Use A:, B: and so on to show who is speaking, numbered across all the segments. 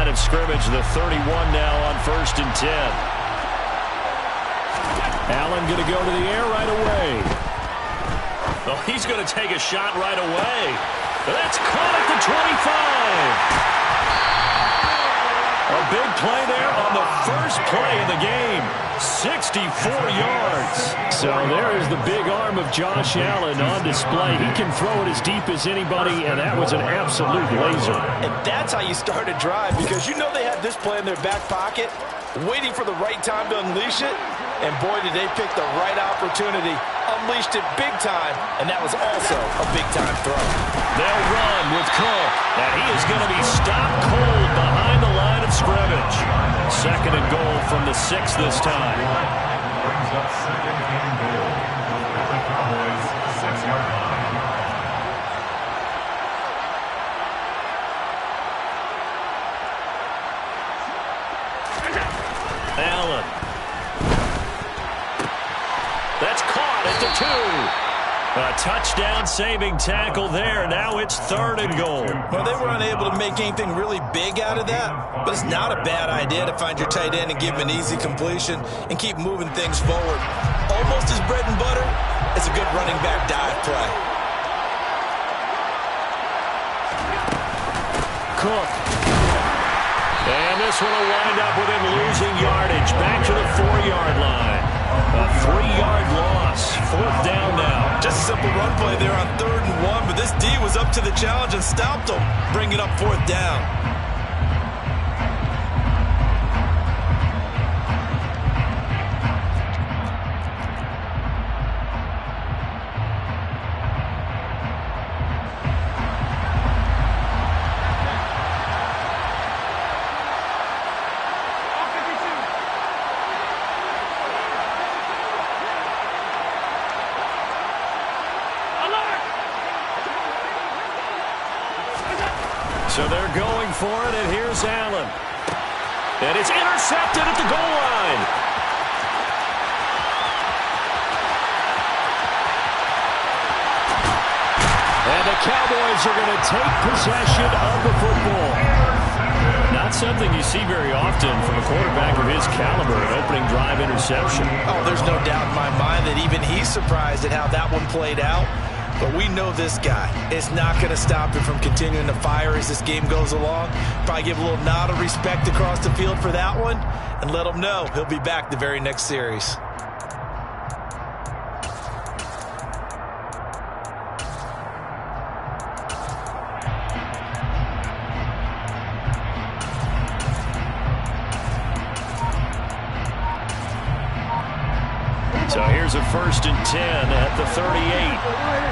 A: line of scrimmage. The 31 now on 1st and 10. Allen going to go to the air right away. Oh, he's going to take a shot right away. That's caught at the 25. A big play there on the first play of the game. 64 yards. So there is the big arm of Josh Allen on display. He can throw it as deep as anybody, and that was an absolute laser.
B: And that's how you start a drive, because you know they had this play in their back pocket, waiting for the right time to unleash it. And boy, did they pick the right opportunity. Unleashed it big time, and that was also a big-time throw.
A: They'll run with Cook, and he is going to be stopped cold behind the line of scrimmage. 2nd and goal from the 6 this time.
C: Brings up 2nd and goal at the Cowboys' 6-yard line.
A: Allen. That's caught at the 2. A touchdown-saving tackle there. Now it's 3rd and goal.
B: Well, they were unable to make anything really big out of that, but it's not a bad idea to find your tight end and give him an easy completion and keep moving things forward. Almost his bread and butter is a good running back dive play.
A: Cook. And this one will wind up with him losing yardage. Back to the 4-yard line. A 3-yard loss. 4th down now.
B: Just a simple run play there on 3rd and 1, but this D was up to the challenge and stopped him, bringing up 4th down.
A: So they're going for it, and here's Allen. And it's intercepted at the goal line. And the Cowboys are going to take possession of the football. Not something you see very often from a quarterback of his caliber, an opening drive interception.
B: Oh, there's no doubt in my mind that even he's surprised at how that one played out. But we know this guy is not going to stop him from continuing to fire as this game goes along. Probably give a little nod of respect across the field for that one and let him know he'll be back the very next series.
A: So here's a 1st and 10 at the 38.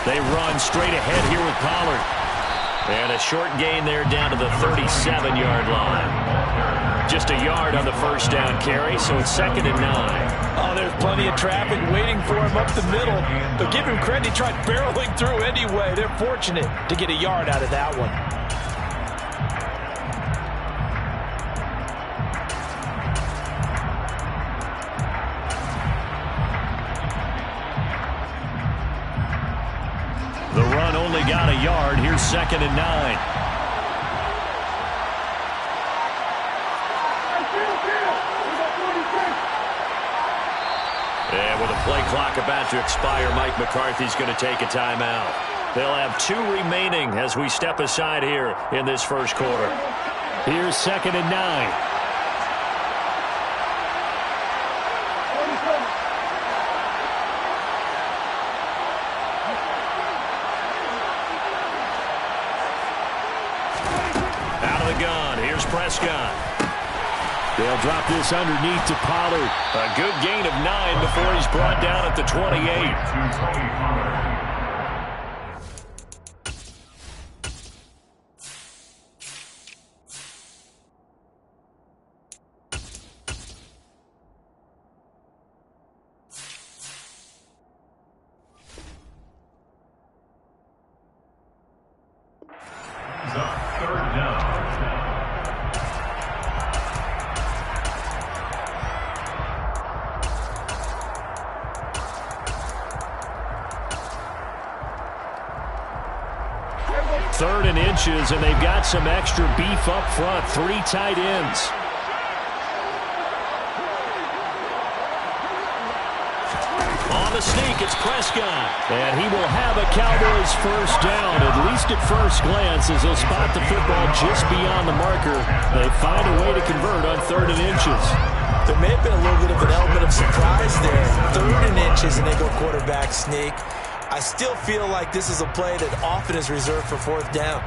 A: They run straight ahead here with Pollard. And a short gain there down to the 37-yard line. Just a yard on the 1st down carry, so it's 2nd and 9.
B: Oh, there's plenty of traffic waiting for him up the middle. But give him credit, he tried barreling through anyway. They're fortunate to get a yard out of that one.
A: The run only got a yard. Here's 2nd and 9. And with a play clock about to expire, Mike McCarthy's going to take a timeout. They'll have 2 remaining as we step aside here in this first quarter. Here's 2nd and 9. Prescott. They'll drop this underneath to Pollard. A good gain of 9 before he's brought down at the 28. inches, and they've got some extra beef up front. 3 tight ends. On the sneak, it's Prescott. And he will have a Cowboys first down, at least at first glance, as they'll spot the football just beyond the marker. They find a way to convert on 3rd and inches.
B: There may have been a little bit of an element of surprise there. 3rd and inches, and they go quarterback sneak. I still feel like this is a play that often is reserved for 4th down.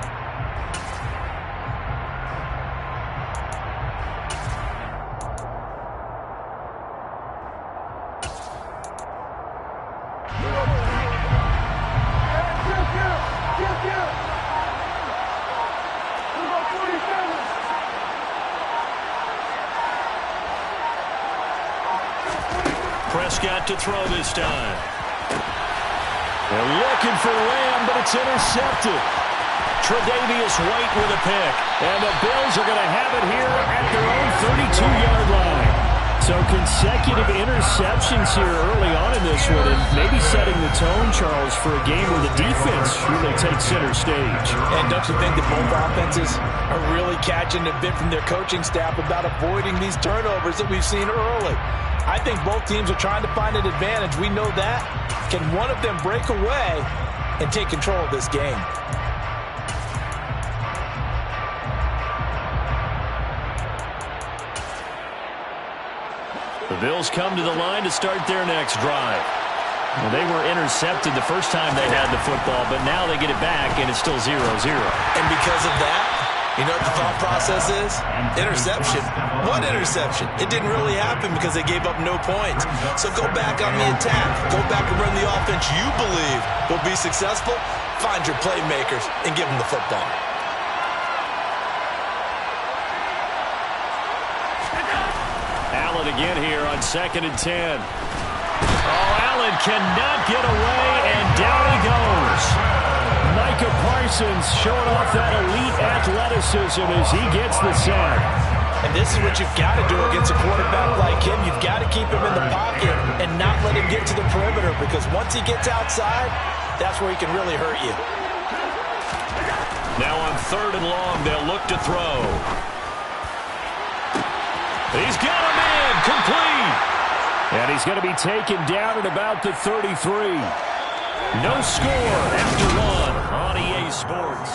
A: Prescott to throw this time. They're looking for Lamb, but it's intercepted. Tre'Davious White with a pick. And the Bills are going to have it here at their own 32-yard line. So consecutive interceptions here early on in this one, and maybe setting the tone, Charles, for a game where the defense really takes center stage.
B: And don't you think that both offenses are really catching a bit from their coaching staff about avoiding these turnovers that we've seen early? I think both teams are trying to find an advantage. We know that. Can one of them break away and take control of this game?
A: The Bills come to the line to start their next drive. Well, they were intercepted the first time they had the football, but now they get it back, and it's still 0-0.
B: And because of that, you know what the thought process is? Interception. What interception? It didn't really happen because they gave up no points. So go back on the attack. Go back and run the offense you believe will be successful. Find your playmakers and give them the football.
A: Allen again here on 2nd and 10. Oh, Allen cannot get away, and down he goes. Micah Parsons showing off that elite athleticism as he gets the sack.
B: And this is what you've got to do against a quarterback like him. You've got to keep him in the pocket and not let him get to the perimeter, because once he gets outside, that's where he can really hurt you.
A: Now on 3rd and long, they'll look to throw. He's got him in, complete. And he's going to be taken down at about the 33. No score after 1 on EA Sports.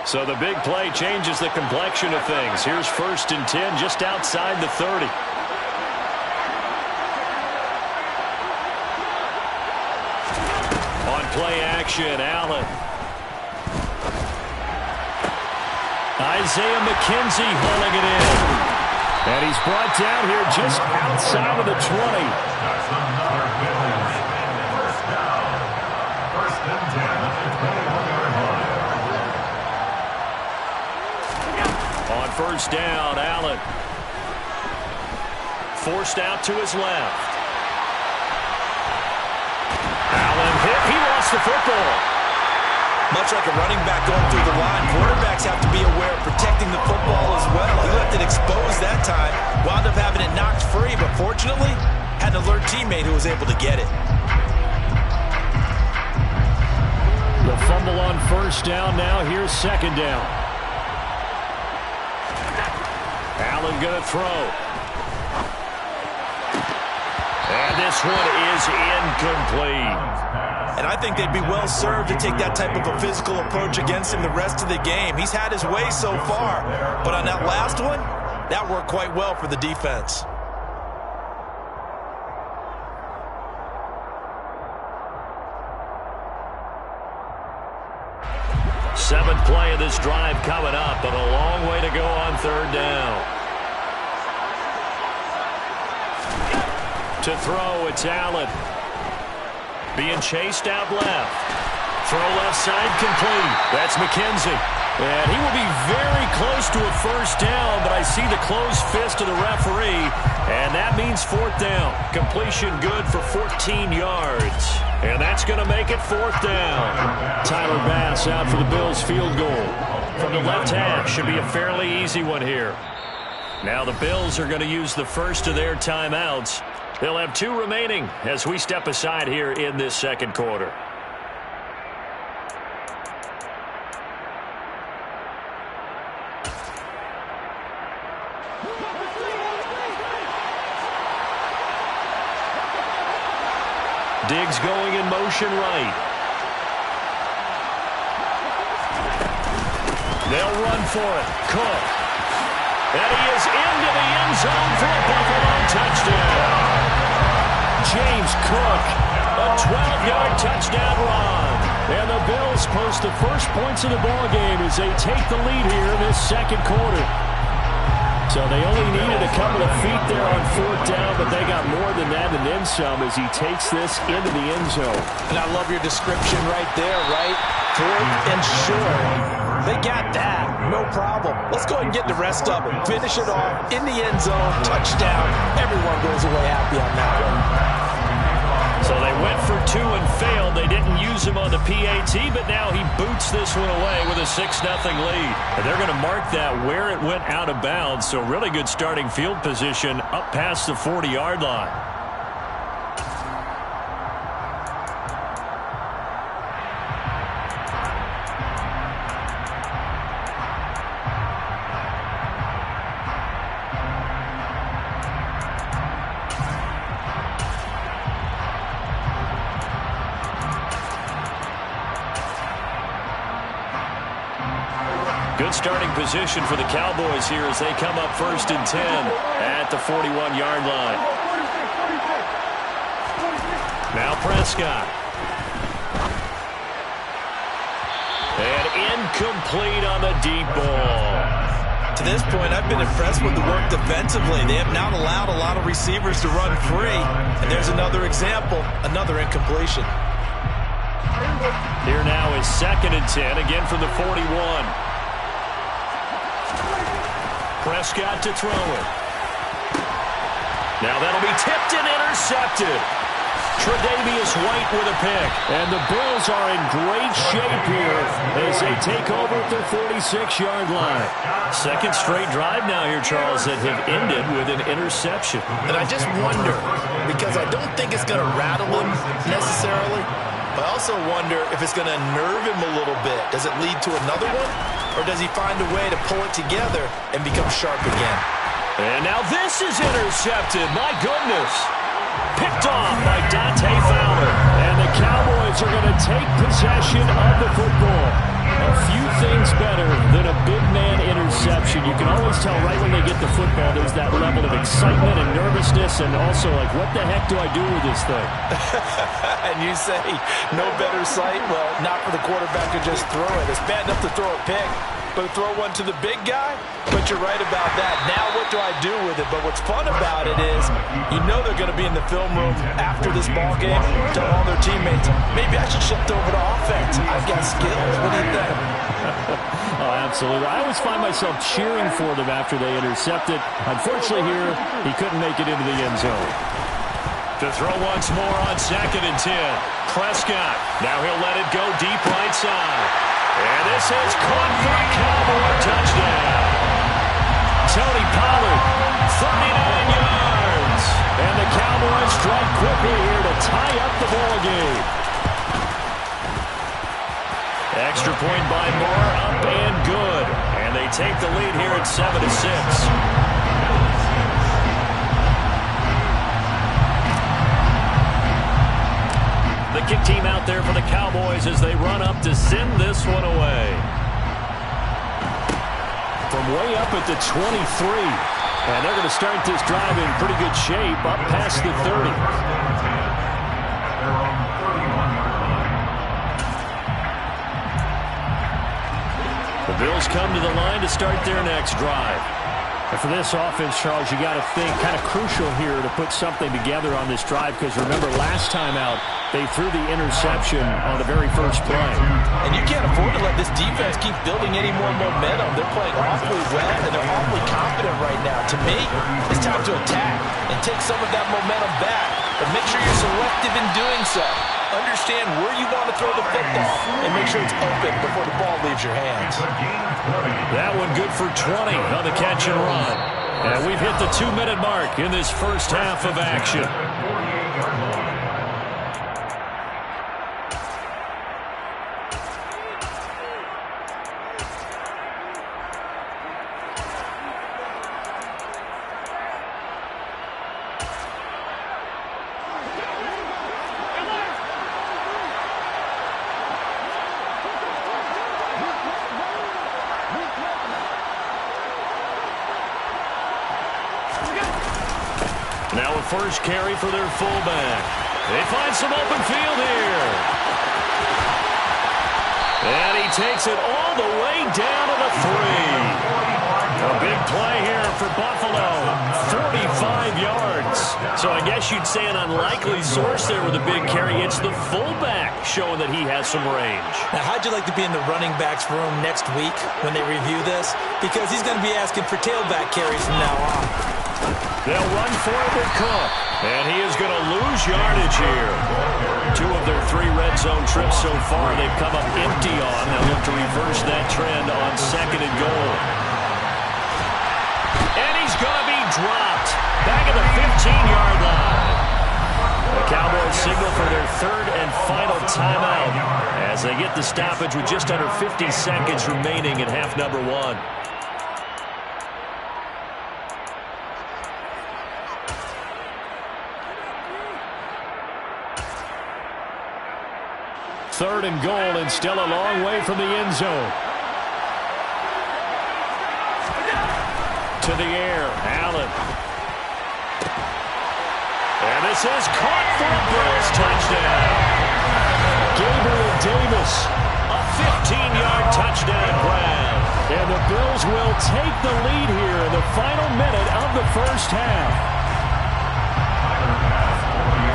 A: So the big play changes the complexion of things. Here's 1st and 10 just outside the 30. On play action, Allen. Isaiah McKenzie hauling it in. And he's brought down here just outside of the 20.
C: That's another Bills. First down. 1st and 10 at the 21-yard line.
A: On 1st down, Allen. Forced out to his left. Allen hit. He lost the football.
B: Much like a running back going through the line, quarterbacks have to be aware of protecting the football as well. He left it exposed that time, wound up having it knocked free, but fortunately, had an alert teammate who was able to get it.
A: The fumble on 1st down now. Here's 2nd down. Allen going to throw. And this one is incomplete.
B: And I think they'd be well served to take that type of a physical approach against him the rest of the game. He's had his way so far, but on that last one, that worked quite well for the defense.
A: Seventh play of this drive coming up, but a long way to go on 3rd down. To throw, it's Allen. Being chased out left. Throw left side complete. That's McKenzie. And he will be very close to a 1st down, but I see the closed fist of the referee, and that means 4th down. Completion good for 14 yards. And that's going to make it 4th down. Tyler Bass out for the Bills field goal. From the left half, should be a fairly easy one here. Now the Bills are going to use the first of their timeouts. They'll have 2 remaining as we step aside here in this second quarter. Diggs going in motion right. They'll run for it. Cook. And he is into the end zone for a Buffalo touchdown. James Cook, a 12-yard touchdown run. And the Bills post the first points of the ball game as they take the lead here in this second quarter. So they only needed a couple of feet there on 4th down, but they got more than that and then some as he takes this into the end zone.
B: And I love your description right there, right? 4th and short. They got that. No problem. Let's go ahead and get the rest of it. Finish it off in the end zone. Touchdown. Everyone goes away happy on that one.
A: So they went for 2 and failed. They didn't use him on the PAT, but now he boots this one away with a 6-0 lead. And they're going to mark that where it went out of bounds. So really good starting field position up past the 40-yard line. Good starting position for the Cowboys here as they come up 1st and 10 at the 41-yard line. Now Prescott. And incomplete on the deep ball.
B: To this point, I've been impressed with the work defensively. They have not allowed a lot of receivers to run free. And there's another example, another incompletion.
A: Here now is 2nd and 10, again from the 41. Prescott to throw it. Now that'll be tipped and intercepted. Tre'Davious White with a pick. And the Bills are in great shape here as they take over at their 46-yard line. Second straight drive now here, Charles, that have ended with an interception.
B: And I just wonder, because I don't think it's going to rattle him necessarily, but I also wonder if it's going to nerve him a little bit. Does it lead to another one? Or does he find a way to pull it together and become sharp again?
A: And now this is intercepted. My goodness. Picked off by Dante Fowler. And the Cowboys are going to take possession of the football. A few things better than a big man interception. You can always tell right when they get the football, there's that level of excitement and nervousness and also like, what the heck do I do with this thing?
B: And you say, no better sight? Well, not for the quarterback to just throw it. It's bad enough to throw a pick, but throw one to the big guy? But you're right about that. Now what do I do with it? But what's fun about it is you know they're going to be in the film room after this ball game, tell all their teammates, maybe I should shift over to offense. I've got skills. What do you think?
A: Oh, absolutely. I always find myself cheering for them after they intercept it. Unfortunately here, he couldn't make it into the end zone. To throw once more on 2nd and 10. Prescott. Now he'll let it go deep right side. And this is caught for a Cowboy touchdown. Tony Pollard, 39 yards. And the Cowboys strike quickly here to tie up the ball game. Extra point by Moore, up and good. And they take the lead here at 7-6. The kick team out there for the Cowboys as they run up to send this one away. From way up at the 23. And they're going to start this drive in pretty good shape up past the 30. The Bills come to the line to start their next drive. And for this offense, Charles, you got to think kind of crucial here to put something together on this drive because remember last time out they threw the interception on the very first play.
B: And you can't afford to let this defense keep building any more momentum. They're playing awfully well and they're awfully confident right now. To me, it's time to attack and take some of that momentum back. But make sure you're selective in doing so. Understand where you want to throw the football and make sure it's open before the ball leaves your hands.
A: That one good for 20 on the catch and run. And we've hit the 2-minute mark in this first half of action. Now a first carry for their fullback. They find some open field here. And he takes it all the way down to the 3. A big play here for Buffalo. 45 yards. So I guess you'd say an unlikely source there with a big carry. It's the fullback showing that he has some range.
B: Now, how'd you like to be in the running back's room next week when they review this? Because he's going to be asking for tailback carries from now on.
A: They'll run for it with Cook. And he is going to lose yardage here. 2 of their 3 red zone trips so far they've come up empty on. They'll look to reverse that trend on 2nd and goal. And he's going to be dropped. Back at the 15-yard line. The Cowboys signal for their 3rd and final timeout as they get the stoppage with just under 50 seconds remaining in half number 1. Third and goal, and still a long way from the end zone. To the air, Allen. And this is caught for a Bills touchdown. Gabriel Davis, a 15-yard touchdown grab. And the Bills will take the lead here in the final minute of the first half.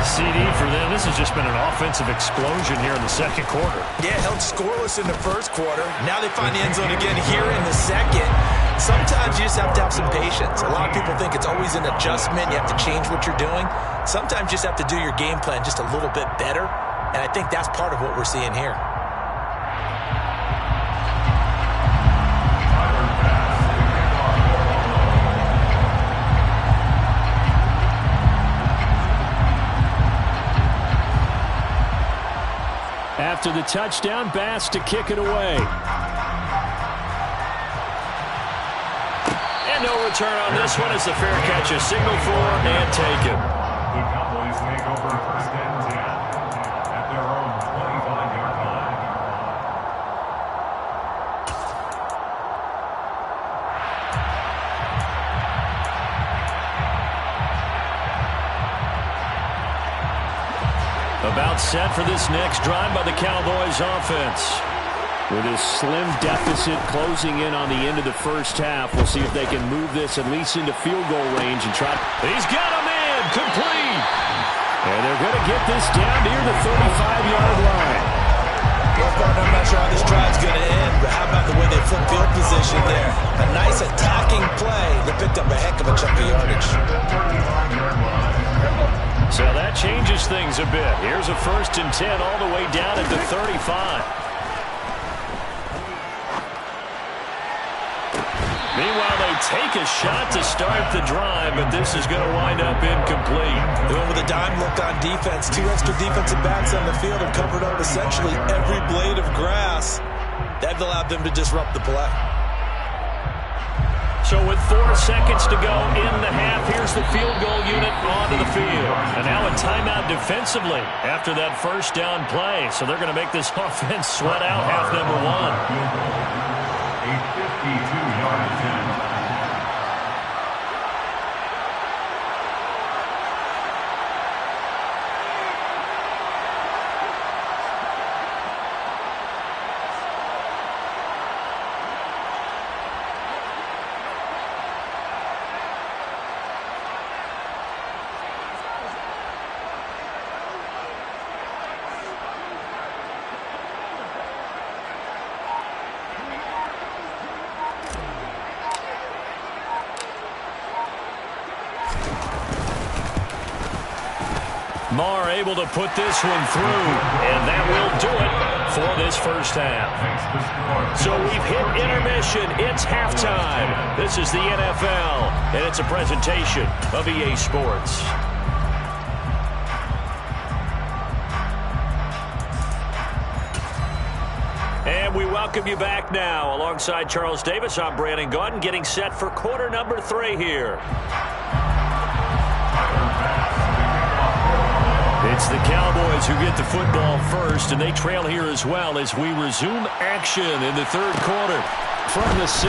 A: CD for them. This has just been an offensive explosion here in the second quarter.
B: Yeah, held scoreless in the first quarter. Now they find the end zone again here in the second. Sometimes you just have to have some patience. A lot of people think it's always an adjustment. You have to change what you're doing. Sometimes you just have to do your game plan just a little bit better. And I think that's part of what we're seeing here.
A: After the touchdown, Bass to kick it away. And no return on this one as the fair catch is signaled for and taken.
C: The Cowboys take over 1st and 10 at their own 25-yard line.
A: About set for this next drive by the Cowboys offense. With his slim deficit closing in on the end of the first half, we'll see if they can move this at least into field goal range and try. He's got him in, complete. And they're going to get this down near the 35-yard line.
B: Well, partner, I'm not sure how this drive's going to end, but how about the way they flip field position there? A nice attacking play that picked up a heck of a chunk of yardage.
A: So that changes things a bit. Here's a 1st and 10 all the way down at the 35. Meanwhile, they take a shot to start the drive, but this is going to wind up incomplete.
B: They went with a dime look on defense. 2 extra defensive backs on the field have covered up essentially every blade of grass. That allowed them to disrupt the play.
A: So with 4 seconds to go in the half, here's the field goal unit onto the field. And now a timeout defensively after that first down play. So they're going to make this offense sweat out half number 1.
C: A 52-yard attempt.
A: Marr able to put this one through, and that will do it for this first half. So we've hit intermission. It's halftime. This is the NFL, and it's a presentation of EA Sports. And we welcome you back now. Alongside Charles Davis, I'm Brandon Gaudin, getting set for quarter number 3 here. It's the Cowboys who get the football first, and they trail here as well as we resume action in the third quarter from the 6.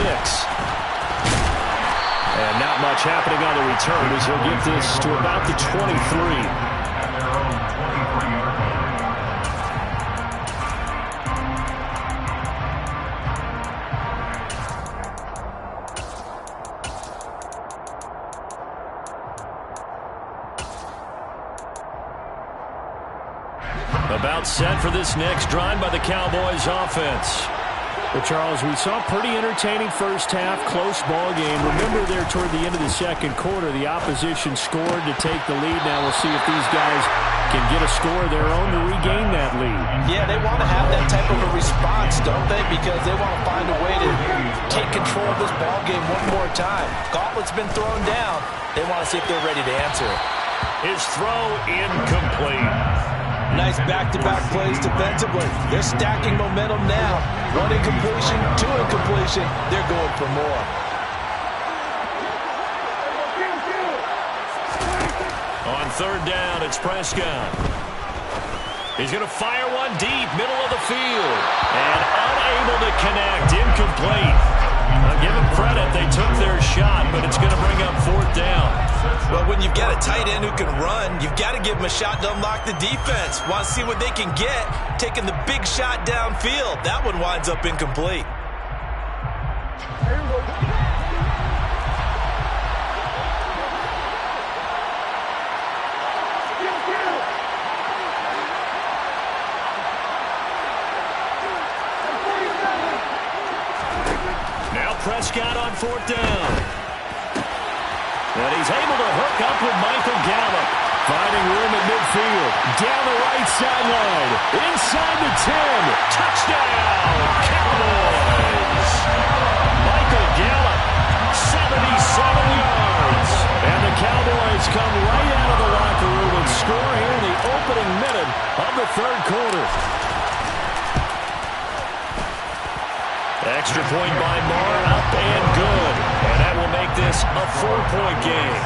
A: And not much happening on the return as he'll get this to about the 23. About set for this next drive by the Cowboys offense. Well, Charles, we saw a pretty entertaining first half, close ball game. Remember there toward the end of the second quarter, the opposition scored to take the lead. Now we'll see if these guys can get a score of their own to regain that lead.
B: Yeah, they want to have that type of a response, don't they? Because they want to find a way to take control of this ball game one more time. Gauntlet's been thrown down. They want to see if they're ready to answer it.
A: His throw incomplete.
B: Nice back-to-back plays defensively. They're stacking momentum now. 1 incompletion, 2 incompletion. They're going for more.
A: On third down, it's Prescott. He's going to fire one deep, middle of the field. And unable to connect, incomplete. I'll give them credit. They took their shot, but it's going to bring up fourth down.
B: Well, when you've got a tight end who can run, you've got to give him a shot to unlock the defense. Want to see what they can get, taking the big shot downfield. That one winds up incomplete.
A: Now Prescott on fourth down. And he's able to hook up with Michael Gallup. Finding room at midfield. Down the right sideline. Inside the 10. Touchdown, Cowboys. Michael Gallup, 77 yards. And the Cowboys come right out of the locker room and score here in the opening minute of the third quarter. Extra point by Marr, up and good. And that will make this a 4-point game.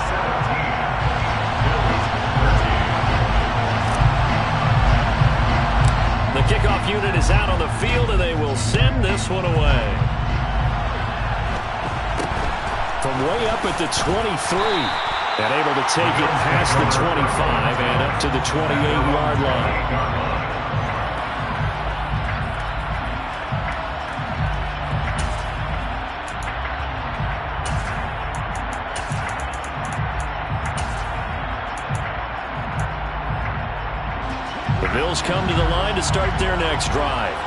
A: The kickoff unit is out on the field, and they will send this one away. From way up at the 23. And able to take it past the 25 and up to the 28-yard line. Bills come to the line to start their next drive.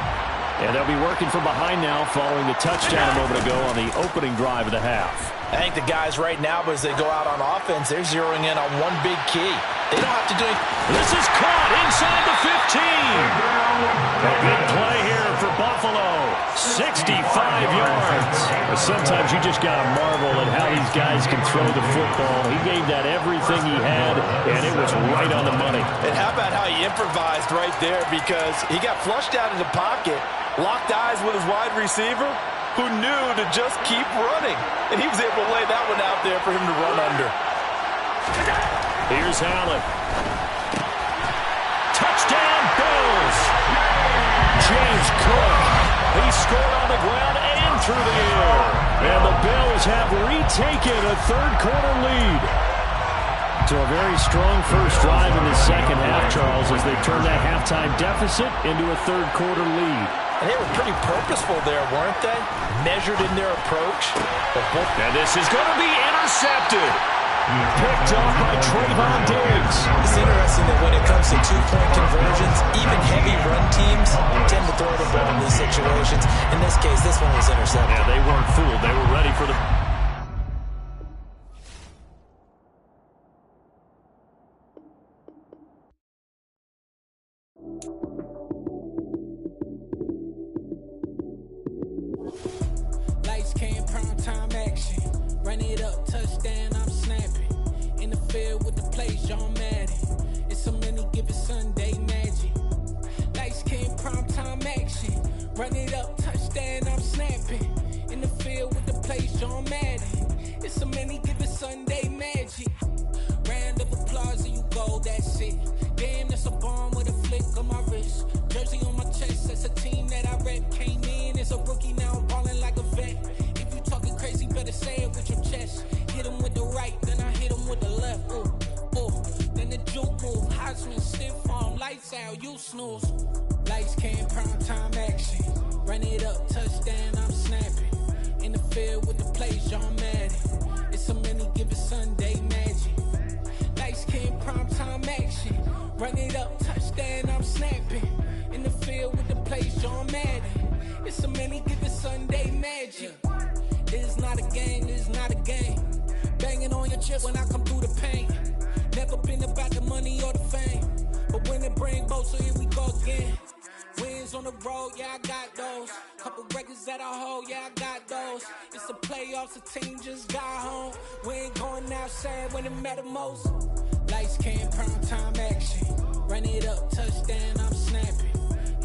A: And they'll be working from behind now following the touchdown a moment ago on the opening drive of the half.
B: I think the guys right now, as they go out on offense, they're zeroing in on one big key. They don't have to do it.
A: This is caught inside the 15. A big play here for Buffalo. 65 yards. Sometimes you just got to marvel at how these guys can throw the football. He gave that everything he had, and it was right on the money.
B: And how about how he improvised right there, because he got flushed out of the pocket, locked eyes with his wide receiver, who knew to just keep running. And he was able to lay that one out there for him to run under.
A: Here's Allen. Touchdown, Bills. James Cook. He scored on the ground and through the air. And the Bills have retaken a third-quarter lead. So a very strong first drive in the second half, Charles, as they turn that halftime deficit into a third-quarter lead.
B: And they were pretty purposeful there, weren't they? Measured in their approach.
A: And this is going to be intercepted. Picked off by Trayvon Diggs.
B: It's interesting that when it comes to two-point conversions, even heavy run teams tend to throw the ball in these situations. In this case, this one was intercepted.
A: Yeah, they weren't fooled. They were ready for the...
D: Run it up, touchdown, I'm snapping. In the field with the plays, John Madden. It's a many given Sunday magic. Lights came primetime action. Run it up, touchdown, I'm snapping. In the field with the plays, John Madden. It's a many given Sunday magic. Round of applause and you go, that's it. Damn, that's a bomb with a flick on my wrist. Jersey on my chest, that's a team that I rep. Came in as a rookie, now I'm ballin' like a vet. If you talking crazy, better say it with your chest. Hit him with the right, then I hit him with the left. Ooh, ooh. Then the juke move, Heisman, stiff arm, lights out, you snooze. Lights came, prime time action. Run it up, touchdown, I'm snapping. In the field with the plays, John Madden. It's a many given Sunday magic. Lights came, prime time action. Run it up, touchdown, I'm snapping. In the field with the plays, John Madden. It's a many given Sunday magic. It is not a game, it is not a game. Banging on your chest when I come through the pain. Never been about the money or the fame. But when it bring both, so here we go again. Wins on the road, yeah, I got those. Couple records that I hold, yeah, I got those. It's the playoffs, the team just got home. We ain't going outside when it matter most. Lights came, prime time action. Run it up, touchdown, I'm snapping.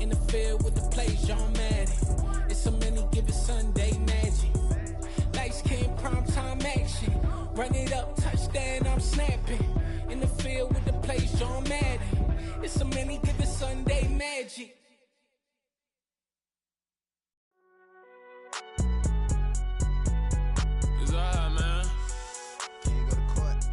D: In the field with the plays, John Madden. It's a many given Sunday magic. Lights came, prime time action. Run it up, touchdown, I'm snapping. In the field with the plays, John Madden. It's a many given Sunday magic.
E: It's alright, man.
F: Can you go to court?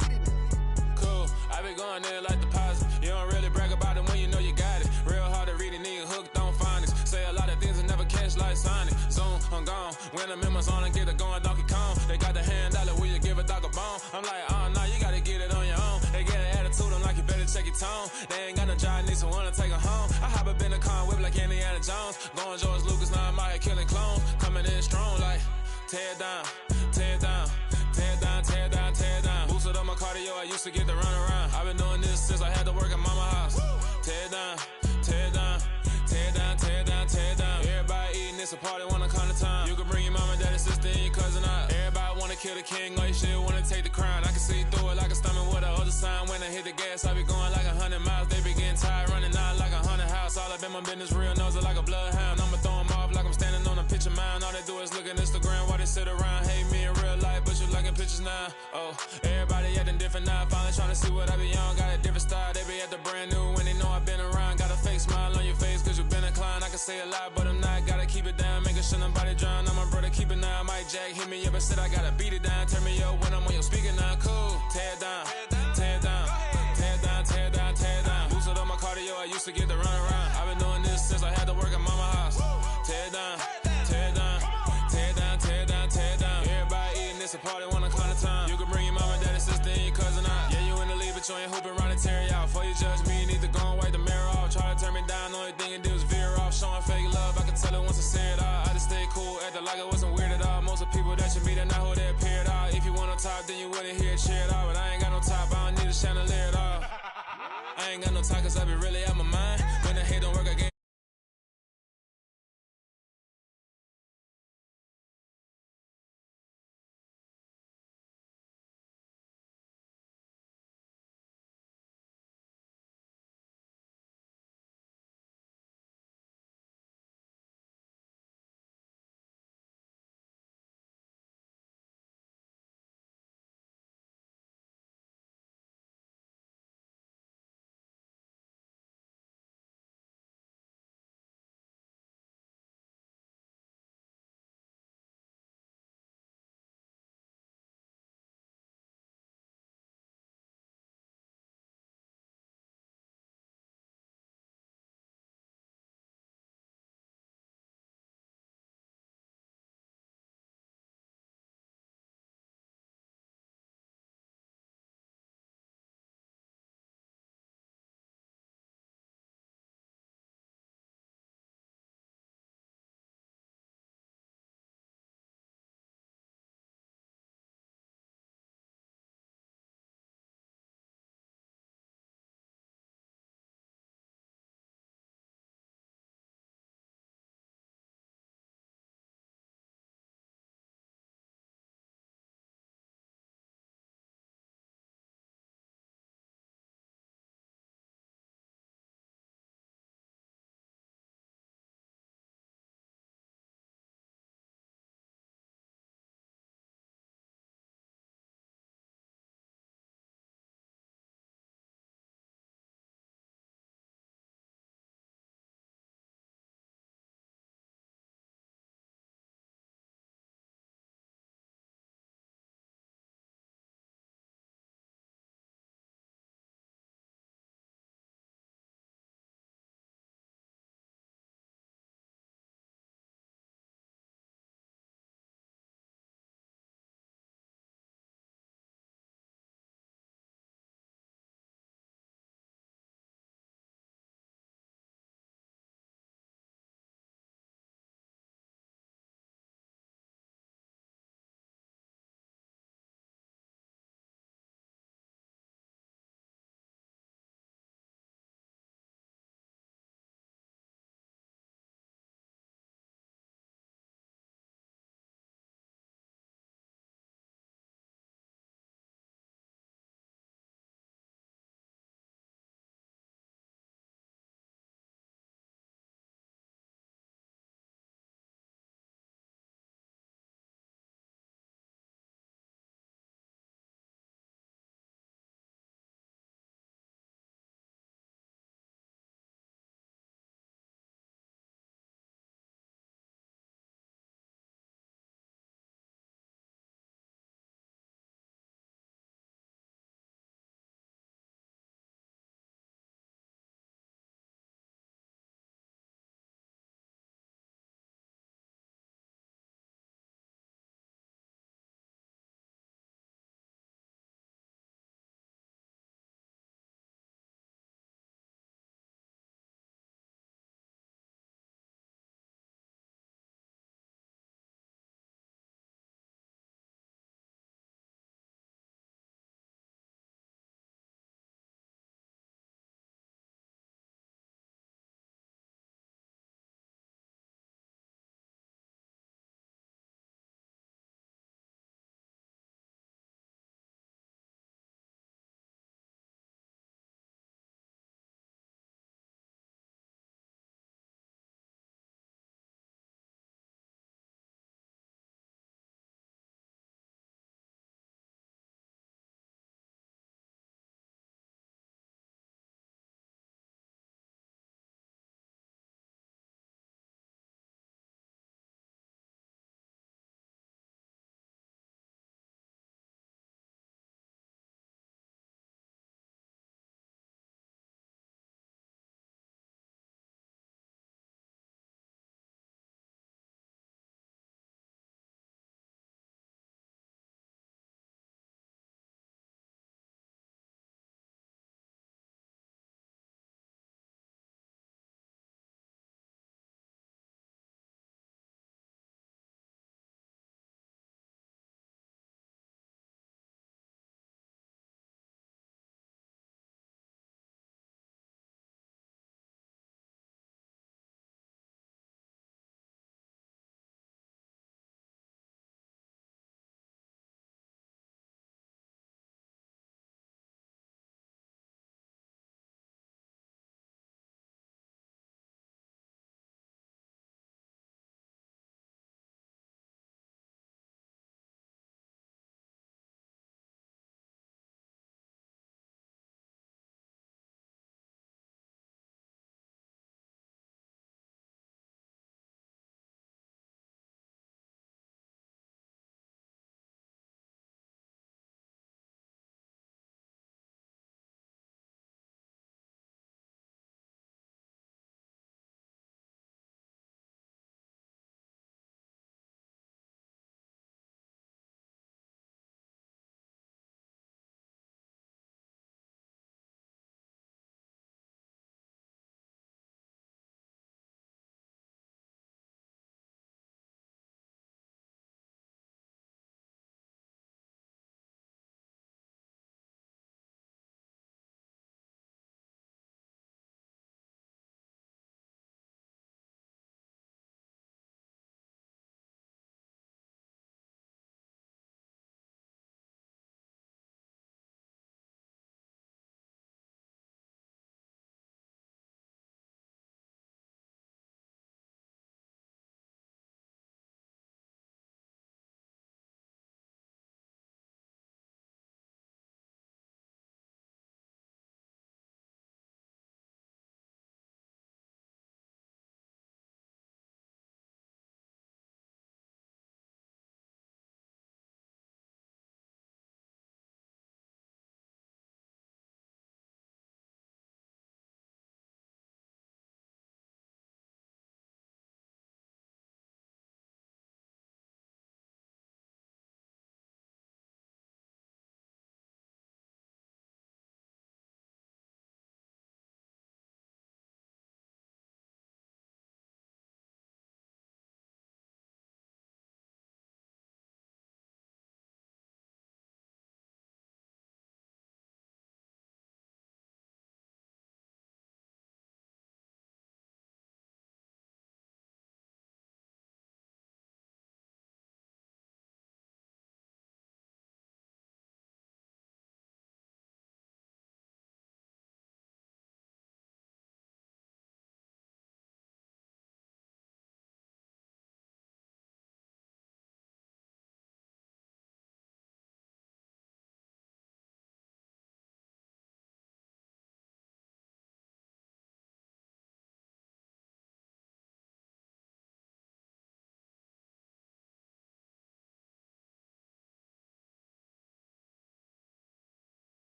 F: Get it in.
E: Cool. I be going there like deposit. You don't really brag about it when you know you got it. Real hard to read a nigga hooked on phonics. Say a lot of things and never catch like Sonic. Zoom, I'm gone. When I'm in my zone and get it going Donkey Kong. They got the hand dollar, will you give a dog a bone? I'm like, oh no, you gotta get it on your own. They get an attitude, I'm like, you better check your tone. They ain't got no job, need someone to take her home. I hop up in the car, whip like Indiana Jones. Going George Lucas, now I'm out here killing clones. Coming in strong like, tear down, tear down, tear down, tear down, tear down. Boosted up my cardio, I used to get to run around. I've been doing this since I had to work at mama house. Tear down, tear down, tear down, tear down, tear down. Everybody eating, it's a party, wanna come to time. You can bring your mama, daddy, sister, and your cousin out. Everybody wanna kill the king, or you shit wanna take the crown. I can see through it like a stomach with a other sign. When I hit the gas, I be going like 100 miles. They be getting tired, running out like 100 house. All up in my business, real nose like a bloodhound. I'ma throw 'em off like I'm standing on a picture mound. All they do is look at Instagram while they sit around. Hate me in real life, but you liking pictures now. Oh, everybody acting different now. Finally trying to see what I be on. Got a different style, they be at the brand new when they know I've been around. Got a fake smile on your face, cause you been inclined. I can say a lot, but I'm not. Gotta keep it down, making sure nobody drown. I'm my brother, keep it now. Mike Jack hit me up and said I gotta beat it down. Turn me up when I'm on your speaker now. Cool, tear down, tear down, tear down, tear down, tear down. Boosted up my cardio, I used to get to run around. I've been doing this since I had to work at mama house. Tear down, tear down, tear down, tear down, tear down. Everybody eating, it's a party, wanna come to time. You can bring your mama, daddy, sister, and your cousin out. Yeah, you in the lead, but you ain't hooping around and tear you out. Before you judge me, you need to go and wipe the mirror off. Try to turn me down, the only thing you do is veer off. Showing fake love, I can tell it once I say it all. I just stay cool, acting like it wasn't weird at all. Most of the people that you meet are not who they appear at all. If you want on top, then you wouldn't hear it cheer at all. But I ain't got no top, I don't need a chandelier at all. I ain't got no top, cause I be really out my mind. When the hate don't work, I get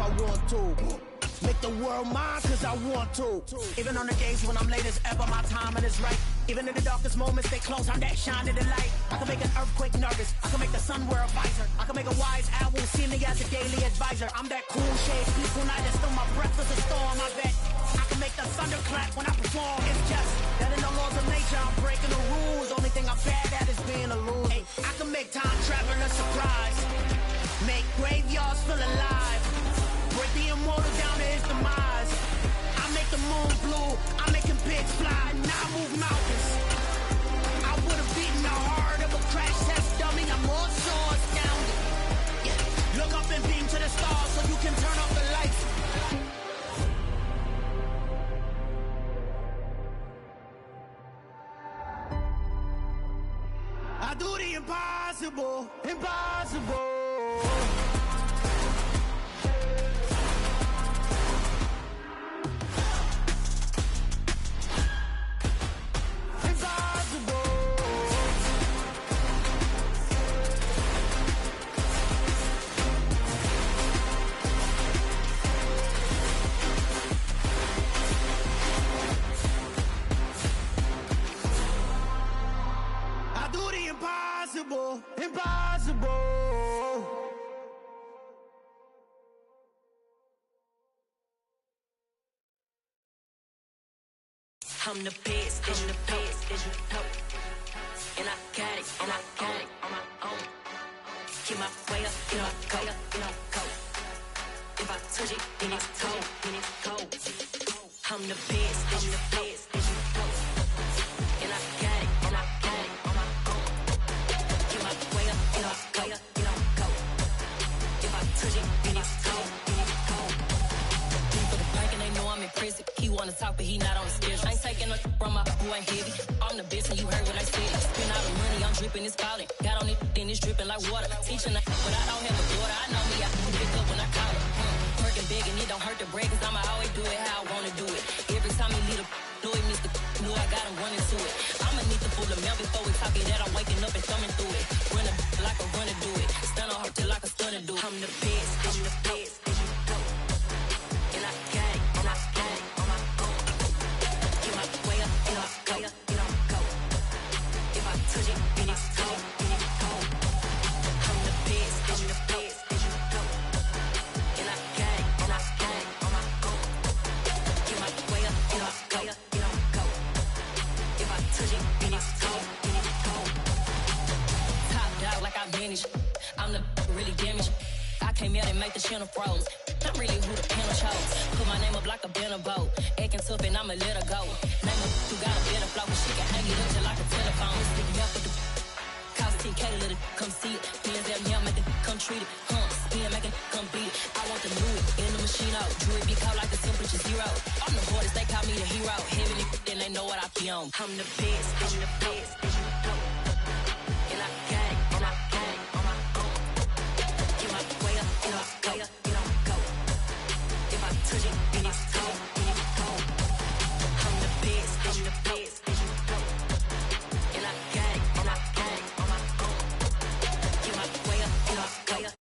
G: I want to. Make the world mine cause I want to. Even on the days when I'm late as ever, my timing is right. Even in the darkest moments, they close on that shine of the light. I can make an earthquake nervous. I can make the sun wear a visor. I can make a wise owl see me as a daily advisor. I'm that cool shade, peaceful night that still my breath is a storm. I bet I can make the thunder clap when I perform. It's just that in the laws of nature, I'm breaking the rules. Only thing I'm bad at is being a loser. Hey, I can make time travel a surprise. Make graveyards feel alive. Break the immortal down to his demise. I make the moon blue. I'm making pigs fly. Now I move mountains. I would have beaten the heart of a crash test dummy. I'm more so astounded. Yeah. Look up and beam to the stars so you can turn off the lights. I do the impossible, impossible. Impossible, impossible.
H: I'm the best, I'm the best, as you know. And I got it, and I got it on my own. Keep my way up, you know, go, you know, go. If I touch it, then it's cold, then it's cold. I'm the best, I'm the best, as you know. And I got it, and I got it on my own. Keep my way up, you know, go, you know, go. If I touch it, then it's cold, then it's cold. People the bank and they know I'm impressive. He wanna talk, but he not on the schedule. I ain't taking no from my boy ain't heavy. I'm the best and you heard what I said. Spend all the money, I'm dripping, it's falling. Got on it, then it's dripping like water. Teaching the but I don't have a daughter. I know me, I can pick up when I call it. Working big and it don't hurt the break, cause I'ma always do it how I wanna do it. Every time he lead a know it, Mr. Know I got him running to it. I'ma need to pull the mail before we talk it that I'm waking up and thumbing through it. Run a like a runner do it. Stun on her till like a stunner do it. I'm the best, I'm the best, as you know. And I got it, and I got it on my own. Get my way up, you know, go, you know, go. If I touch it, then it's cold, then it's cold. I'm the best, as you know. And I got it, and I got it on my own. Get my way up, you know, go, you know, go. If I touch it, then it's cold, then it's cold. Top dog like I manage. I'm the really damaged. I came out and make the channel froze. I'm really who the panel chose. Put my name up like a banner boat. Acting tough and I'ma let her go. Name her who got a better flow, but she can hang it up just like a telephone. Stick me up with the cost 10K to let it come see it. Being there, me, I make it come treat it. Spin, make it come beat it. I want the new it in the machine out. Jewelry be cold like the temperature zero. I'm the hardest, they call me the hero. Heaven and they know what I be on. I'm the best, I'm the best, as you know. And I got it, and I got it on my own. Get my way up, you know, go, you know, go. If I touch it, then it's cold, then it's cold. I'm the best, I'm the best, as you know. And I got it, and I got it on my own. Get my way up, you know, go.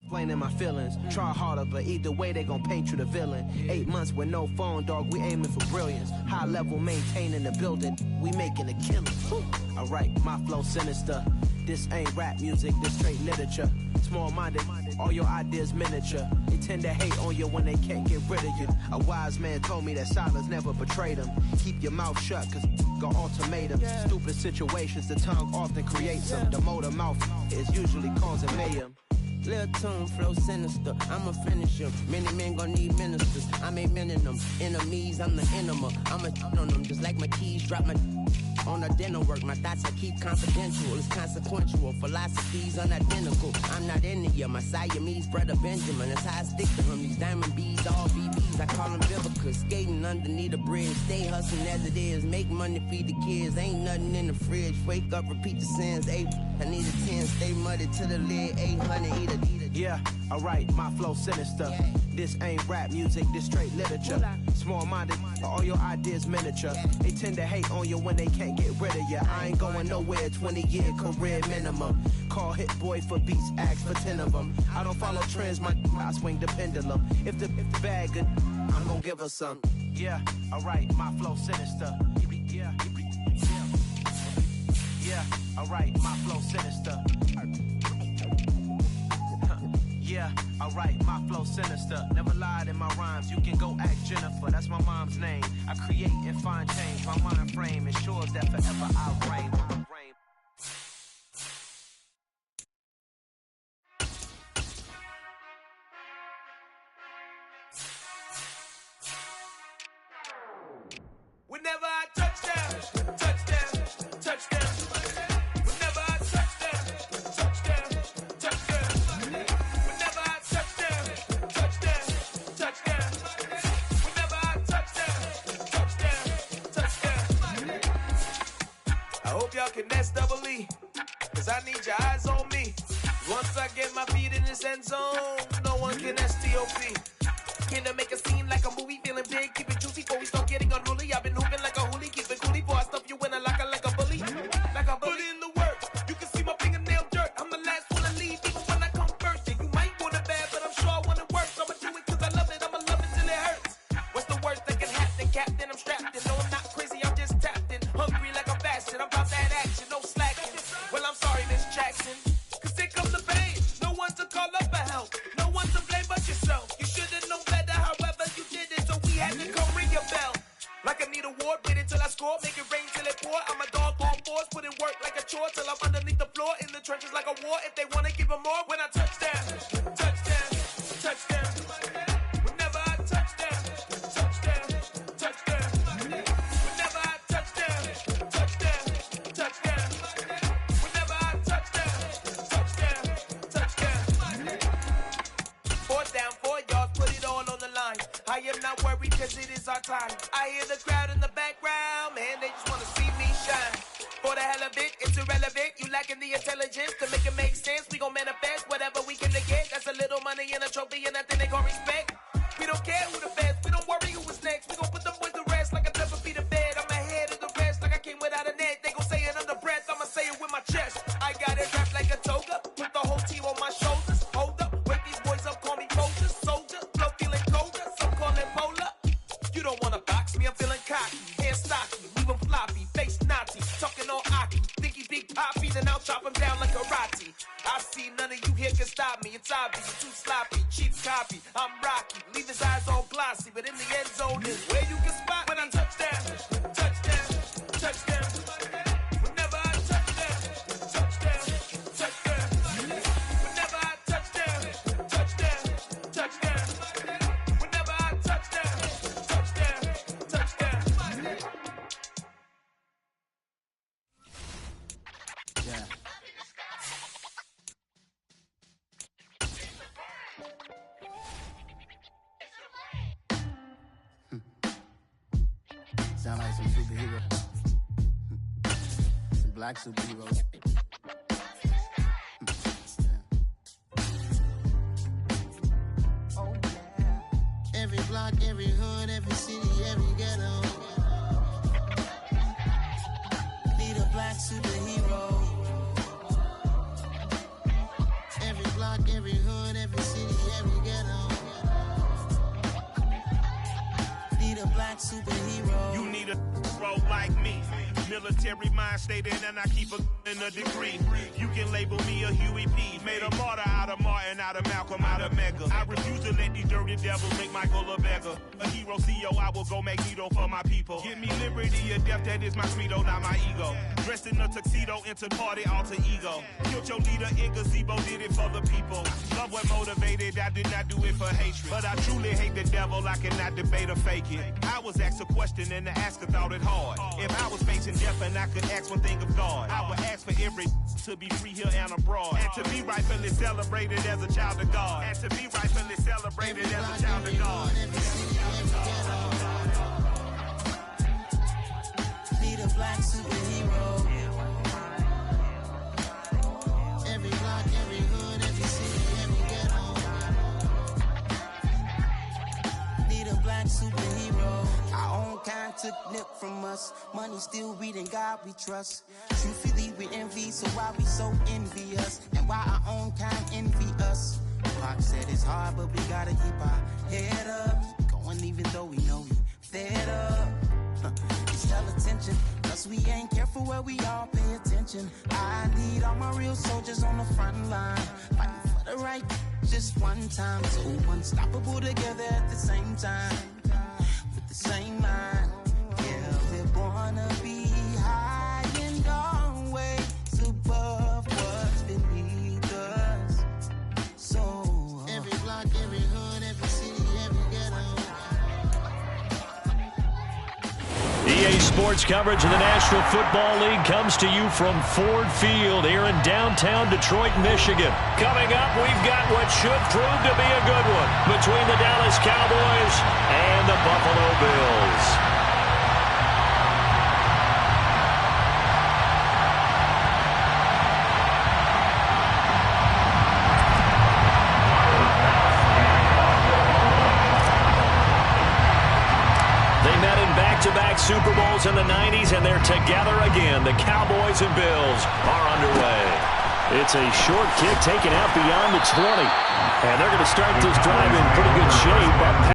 G: Explaining my feelings, try harder, but either way they gon' paint you the villain. 8 months with no phone, dog, we aiming for brilliance. High level, maintaining the building, we making a killing. Alright, my flow sinister. This ain't rap music, this straight literature. Small-minded, all your ideas miniature. They tend to hate on you when they can't get rid of you. A wise man told me that silence never betrayed him. Keep your mouth shut, cause got ultimatums. Stupid situations, the tongue often creates them. The motor mouth is usually causing mayhem.
I: Lil' tune, flow sinister, I'ma finish him. Many men gon' need ministers, I'm a men in them. Enemies, I'm the enema, I'ma on them. Just like my keys, drop my on the dinner work. My thoughts I keep confidential, it's consequential. Philosophies unidentical, I'm not in it. My Siamese brother Benjamin, that's how I stick to him. These diamond bees, all BBs, I call them Vivica. Skating underneath the bridge, stay hustling as it is. Make money, feed the kids, ain't nothing in the fridge. Wake up, repeat the sins, I need a 10, stay muddy to the lid, 800, eat a.
G: Yeah, alright, my flow sinister. This ain't rap music, this straight literature. Small-minded, all your ideas miniature. They tend to hate on you when they can't get rid of you. I ain't going nowhere, 20-year career minimum. Call Hit Boy for beats, ask for 10 of them. I don't follow trends, I swing the pendulum. If the bag good, I'm gonna give her some. Yeah, alright, my flow sinister. Yeah, alright, my flow sinister. Yeah, alright, my flow sinister. Never lied in my rhymes, you can go ask Jennifer. That's my mom's name. I create and find change. My mind frame ensures that forever I'll reign.
J: Whenever I touchdown, touchdown, touchdown. Whenever I touchdown, touchdown, touchdown. Whenever I touchdown, touchdown, touchdown. Whenever I touchdown, touchdown, touchdown. I hope y'all can nest double E, cause I need your eyes on me. Once I get my feet in this end zone, no one can STOP. Can to make a scene like a movie, feeling big, keep it juicy before we start getting unruly. I've been hooping like a hoolie, keep it coolie before I stuff you in a locker like a bully. Like a bully. Put in the work, you can see my fingernail dirt. I'm the last one to leave, even when I come first. Yeah, you might want it bad, but I'm sure I want it worse. I'ma do it cause I love it, I'ma love it till it hurts. What's the worst that can happen, Captain? I'm strapped in, no I'm not crazy, I'm just tapped in. Hungry like I'm fasting, I'm about that action, no slacking. Well, I'm sorry, Miss Jackson, cause here comes the pain. No one to call up for help, no one to blame but yourself. You should've known better, however you did it, so we had to come ring your bell. Like I need a ward, wait until I score, make it rain till it pour. I'm a dog on force, put in work like a chore till I'm underneath the floor, in the trenches like a war. If they wanna give them more, when I touchdown, touchdown, touchdown. Whenever I touchdown, touchdown, touchdown. Whenever I touchdown, touchdown, touchdown. Whenever I touchdown, touchdown, touchdown. 4th down, 4 yards, put it all on the line. I am not worried cause it is our time. I hear the crowd in the background, man, they just wanna see me shine. For the hell of it, it's irrelevant. You lacking the intelligence to make it make sense. We gon' manifest whatever we can get. That's a little money and a trophy and nothing they gon' respect. We don't care who the best, we don't worry who is next. We gon' put them boys to rest like I never beat a bed. I'm ahead of the rest like I came without a net. They gon' say it under breath, I'ma say it with my chest. I got it wrapped like a toga, put the whole team on my shoulders. Hold up, wake these boys up, call me Soldier, soldier, flow feeling colder, some call it polar. You don't wanna box me, I'm feeling cocky, hands stocky, leave him floppy, face Nazi, talking all aki, think he big poppy, then I'll chop him down like karate. I see none of you here can stop me, it's obvious, too sloppy, cheap copy, I'm Rocky, leave his eyes all glossy, but in the end zone is where you can spot when I touchdown, touchdown, touchdown. Whenever I touchdown, touchdown, touchdown. Whenever I touchdown, touchdown, touchdown. Whenever I touchdown, touchdown, touchdown.
I: Yeah. Sound like some superhero. Some black superheroes.
G: Oh yeah.
I: Every block, every hood, every city, every ghetto. Need a black superhero. Every block, every hood, every black superhero.
J: You need a role like me. Military mind stated, and I keep in a degree. You can label me a Huey P. Made a martyr out of Martin, out of Malcolm, out of Mega. I refuse to let these dirty devils make Michael a beggar. A hero CEO, I will go Magneto for my people. Give me liberty or death, that is my credo, not my ego. Dressed in a tuxedo, into party, alter ego. Killed your leader in gazebo, did it for the people. Love what motivated, I did not do it for hatred. But I truly hate the devil, I cannot debate or fake it. I was asked a question and the asker thought it hard. If I was facing death and I could ask one thing of God, I would ask for every to be free here and abroad, and to be rightfully celebrated as a child of God, and to be rightfully celebrated as a child of God.
I: Need a black superhero. Every block, every hood, every city, every ghetto. Need a black superhero. Our own kind took nip from us. Money still reading God we trust. Truthfully we envy, so why we so envious? And why our own kind envy us? Pac said it's hard, but we gotta keep our head up. Going even though we know we fed up. It's tell attention, cause we ain't careful where we all pay attention. I need all my real soldiers on the front line, fighting for the right just one time. So unstoppable together at the same time, with the same mind. Yeah, we're gonna be high and always above what's beneath us. So every block, every hood, every city, every ghetto.
A: EA Sports coverage of the National Football League comes to you from Ford Field here in downtown Detroit, Michigan. Coming up, we've got what should prove to be a good one between the Dallas Cowboys and the Buffalo Bills. Back-to-back Super Bowls in the 90s, and they're together again. The Cowboys and Bills are underway. It's a short kick taken out beyond the 20. And they're going to start this drive in pretty good shape.